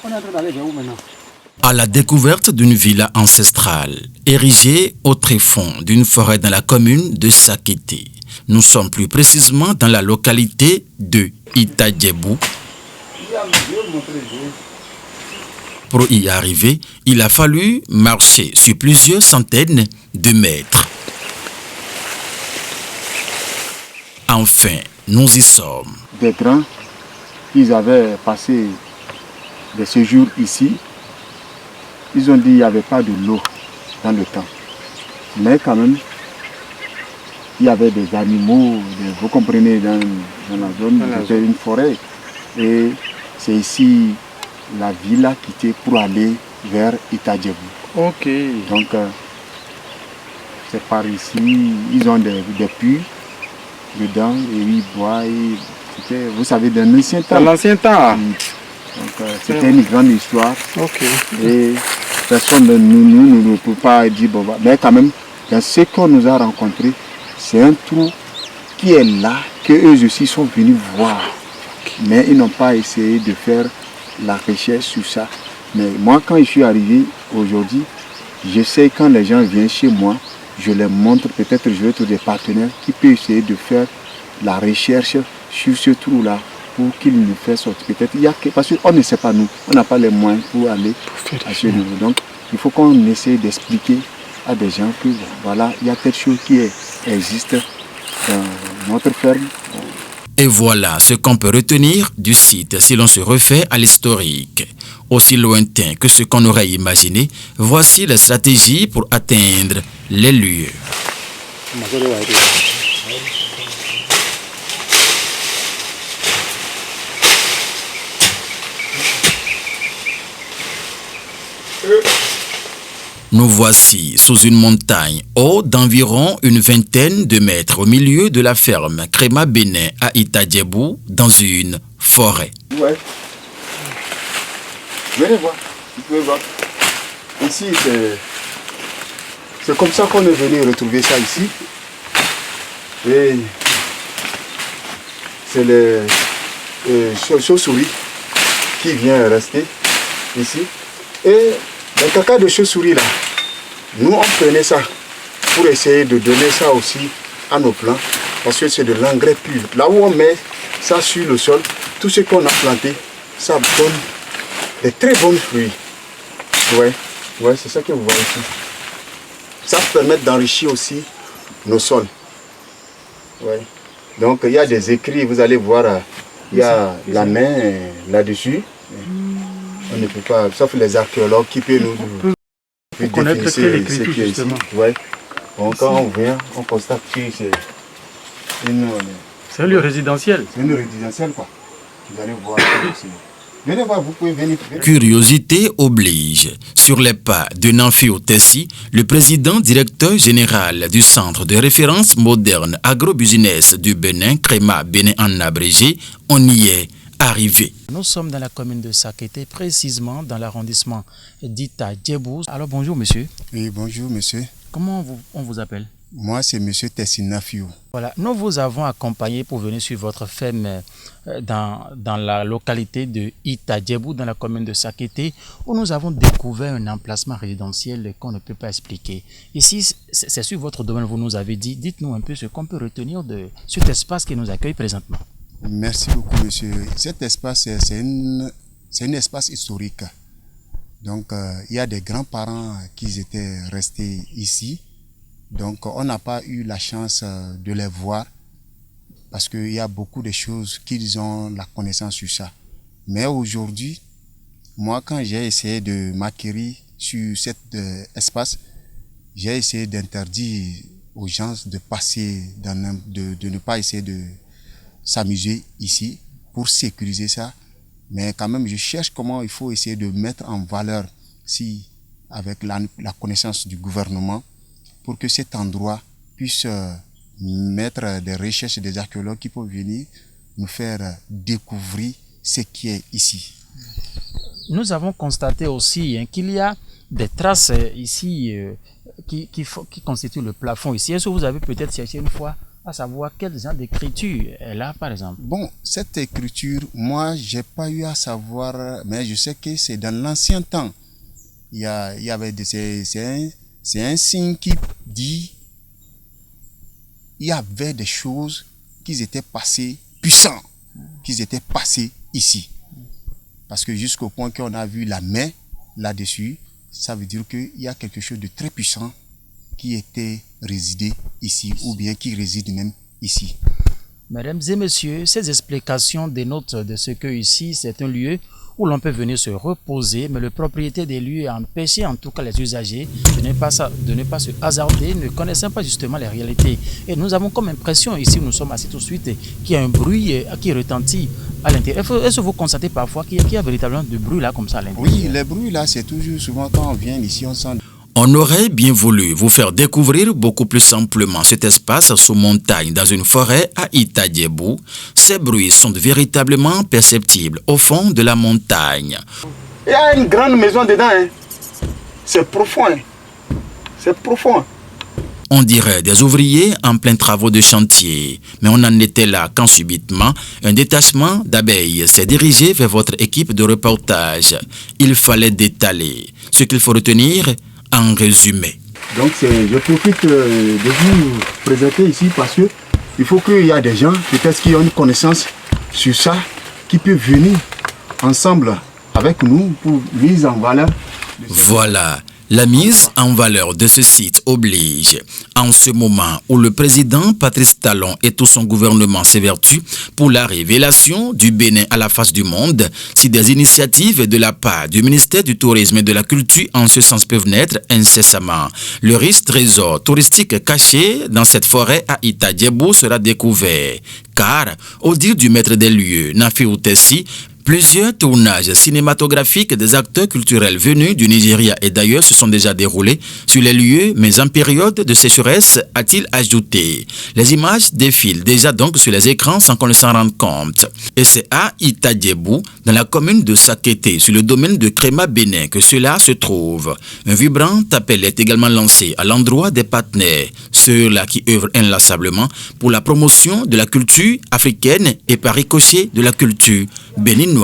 On est en train d'aller vers où maintenant? À la découverte d'une villa ancestrale, érigée au tréfonds d'une forêt dans la commune de Sakété. Nous sommes plus précisément dans la localité de Ita-Djebou. Pour y arriver, il a fallu marcher sur plusieurs centaines de mètres. Enfin, nous y sommes. Des grands, ils avaient passé des séjours ici. Ils ont dit qu'il n'y avait pas de l'eau dans le temps. Mais quand même, il y avait des animaux, vous comprenez, dans la zone, c'était une forêt. Et c'est ici la ville a quitté pour aller vers Ita-Djebou. Ok. Donc, c'est par ici, ils ont des puits dedans et ils boivent. C'était, vous savez, d'un ancien temps. Dans l'ancien temps. Donc, c'était une grande histoire. Ok. Et personne de nous ne peut pas dire, bon, mais quand même, dans ce qu'on nous a rencontrés, c'est un trou qui est là, que eux aussi sont venus voir. Mais ils n'ont pas essayé de faire la recherche sur ça. Mais moi, quand je suis arrivé aujourd'hui, je sais quand les gens viennent chez moi, je les montre, peut-être je vais trouver des partenaires qui peuvent essayer de faire la recherche sur ce trou-là pour qu'ils nous fassent sortir. Peut-être il y a que, parce qu'on ne sait pas nous, on n'a pas les moyens pour aller à ce niveau. Donc il faut qu'on essaie d'expliquer à des gens que voilà, il y a quelque chose qui existe dans notre ferme. Et voilà ce qu'on peut retenir du site si l'on se refait à l'historique. Aussi lointain que ce qu'on aurait imaginé, voici la stratégie pour atteindre les lieux. Nous voici sous une montagne haute d'environ une vingtaine de mètres au milieu de la ferme Créma Bénin à Ita-Djebou dans une forêt. Ouais. Venez voir, vous pouvez voir. Ici, c'est comme ça qu'on est venu retrouver ça ici. Et c'est les chauves-souris qui viennent rester ici. Et le caca de chauve-souris là, nous on prenait ça pour essayer de donner ça aussi à nos plants. Parce que c'est de l'engrais pur. Là où on met ça sur le sol, tout ce qu'on a planté, ça donne des très bons fruits. Ouais, c'est ça que vous voyez ici. Ça permet d'enrichir aussi nos sols. Ouais. Donc il y a des écrits, vous allez voir, il y a la main là-dessus. On ne peut pas, sauf les archéologues qui peuvent nous connaître ce l'écriture qui est ici. justement. Ouais. Donc quand on vient, on constate que c'est un lieu résidentiel. C'est une résidentielle quoi. Vous allez voir. Venez voir, vous pouvez venir. Curiosité oblige. Sur les pas de Nanfio Tessi, le président directeur général du Centre de référence moderne agrobusiness du Bénin, Créma Bénin en abrégé, on y est arrivé. Nous sommes dans la commune de Sakété, précisément dans l'arrondissement d'Ita-Djebou. Alors bonjour monsieur. Oui, bonjour monsieur. Comment on vous appelle? Moi c'est monsieur Tessi Nafio. Voilà, nous vous avons accompagné pour venir sur votre ferme dans la localité de Ita-Djebou, dans la commune de Sakété, où nous avons découvert un emplacement résidentiel qu'on ne peut pas expliquer. Ici, c'est sur votre domaine, vous nous avez dit. Dites-nous un peu ce qu'on peut retenir de cet espace qui nous accueille présentement. Merci beaucoup monsieur. Cet espace, c'est un espace historique. Donc il y a des grands-parents qui étaient restés ici. Donc on n'a pas eu la chance de les voir parce qu'il y a beaucoup de choses qu'ils ont la connaissance sur ça. Mais aujourd'hui, moi quand j'ai essayé de m'acquérir sur cet espace, j'ai essayé d'interdire aux gens de passer, de ne pas essayer de s'amuser ici pour sécuriser ça. Mais quand même, je cherche comment il faut essayer de mettre en valeur, si avec la connaissance du gouvernement, pour que cet endroit puisse mettre des recherches des archéologues qui peuvent venir nous faire découvrir ce qui est ici. Nous avons constaté aussi qu'il y a des traces ici qui constituent le plafond ici. Est-ce que vous avez peut-être cherché une fois à savoir quel genre d'écriture elle a, par exemple. Bon, cette écriture, moi, j'ai pas eu à savoir, mais je sais que c'est dans l'ancien temps. Il y avait c'est un signe qui dit il y avait des choses qui étaient passées puissantes, qui étaient passées ici. Parce que jusqu'au point qu'on a vu la main là-dessus, ça veut dire qu'il y a quelque chose de très puissant qui était résidé ici, ou bien qui réside même ici. Mesdames et messieurs, ces explications dénotent de ce que ici, c'est un lieu où l'on peut venir se reposer, mais le propriétaire des lieux a empêché en tout cas les usagers de ne pas se hasarder, ne connaissant pas justement les réalités. Et nous avons comme impression, ici où nous sommes assis tout de suite, qu'il y a un bruit qui retentit à l'intérieur. Est-ce que vous constatez parfois qu'il y a véritablement du bruit là comme ça à l'intérieur? Oui, les bruits là, c'est toujours souvent quand on vient ici, on sent... On aurait bien voulu vous faire découvrir beaucoup plus simplement cet espace sous montagne dans une forêt à Ita-Djebou. Ces bruits sont véritablement perceptibles au fond de la montagne. Il y a une grande maison dedans. Hein. C'est profond. Hein. C'est profond. On dirait des ouvriers en plein travaux de chantier. Mais on en était là quand subitement, un détachement d'abeilles s'est dirigé vers votre équipe de reportage. Il fallait détailler. Ce qu'il faut retenir, en résumé. Donc je profite de vous présenter ici parce que il faut qu'il y ait des gens peut-être qui ont une connaissance sur ça, qui peuvent venir ensemble avec nous pour mise en valeur. Voilà. La mise en valeur de ce site oblige, en ce moment où le président Patrice Talon et tout son gouvernement s'évertuent pour la révélation du Bénin à la face du monde, si des initiatives de la part du ministère du Tourisme et de la Culture en ce sens peuvent naître incessamment. Le riche trésor touristique caché dans cette forêt à Ita-Djebou sera découvert, car, au dire du maître des lieux, Nafiou Tessi, plusieurs tournages cinématographiques des acteurs culturels venus du Nigeria et d'ailleurs se sont déjà déroulés sur les lieux, mais en période de sécheresse, a-t-il ajouté. Les images défilent déjà donc sur les écrans sans qu'on ne s'en rende compte. Et c'est à Ita-Djebou, dans la commune de Sakété, sur le domaine de Créma Bénin, que cela se trouve. Un vibrant appel est également lancé à l'endroit des partenaires, ceux-là qui œuvrent inlassablement pour la promotion de la culture africaine et par ricochet de la culture béninoise.